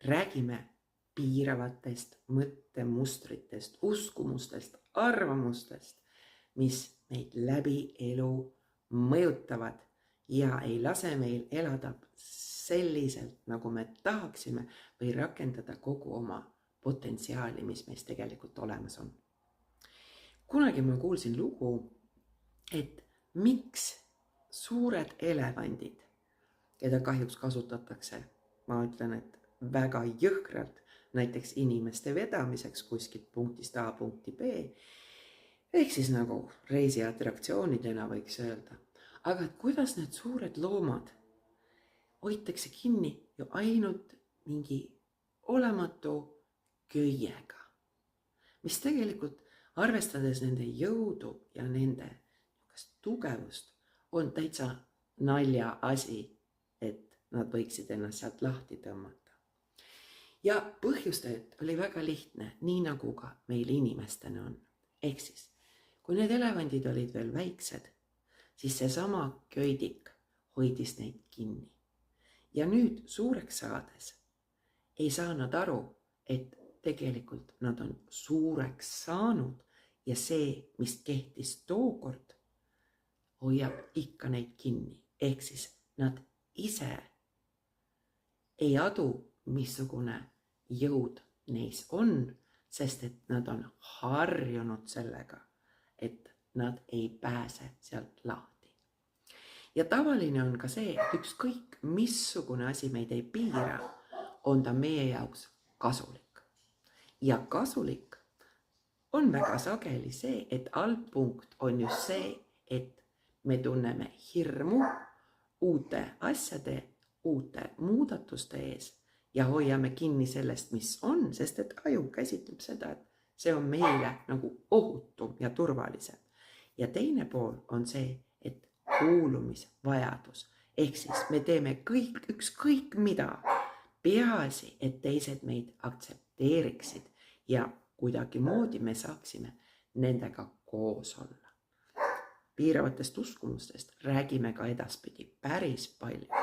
räägime piiravatest mõttemustritest, uskumustest, arvamustest, mis meid läbi elu mõjutavad ja ei lase meil elada selliselt, nagu me tahaksime või rakendada kogu oma potentsiaali, mis meis tegelikult olemas on. Kunagi ma kuulsin lugu, et miks suured elevandid, keda kahjuks kasutatakse, ma ütlen, et väga jõhkralt, näiteks inimeste vedamiseks kuskilt punktist A punkti B, ehk siis nagu reisiatraktsioonidena võiks öelda. Aga kuidas need suured loomad hoitakse kinni ju ainult mingi olematu köiega, mis tegelikult arvestades nende jõudu ja nende tugevust on täitsa nalja asi, et nad võiksid ennast sealt lahti tõmmata. Ja põhjustajad oli väga lihtne, nii nagu ka meil inimestena on. Ehk siis, kui need elevandid olid veel väiksed, siis seesama köidik hoidis neid kinni. Ja nüüd suureks saades ei saa nad aru, et tegelikult nad on suureks saanud ja see, mis kehtis tookord, hoiab ikka neid kinni. Ehk siis nad ise ei adu, missugune jõud neis on, sest et nad on harjunud sellega, et nad ei pääse sealt lahti. Ja tavaline on ka see, et ükskõik missugune asi meid ei piira, on ta meie jaoks kasulik. Ja kasulik on väga sageli see, et algpunkt on just see, et me tunneme hirmu uute asjade, uute muudatuste ees ja hoiame kinni sellest, mis on, sest et aju käsitleb seda, et see on meile nagu ohutum ja turvalisem. Ja teine pool on see, et kuulumisvajadus. Ehk siis me teeme ükskõik mida, peaasi, et teised meid aktsepteeriksid ja kuidagimoodi me saaksime nendega koos olla. Piiravatest uskumustest räägime ka edaspidi päris palju.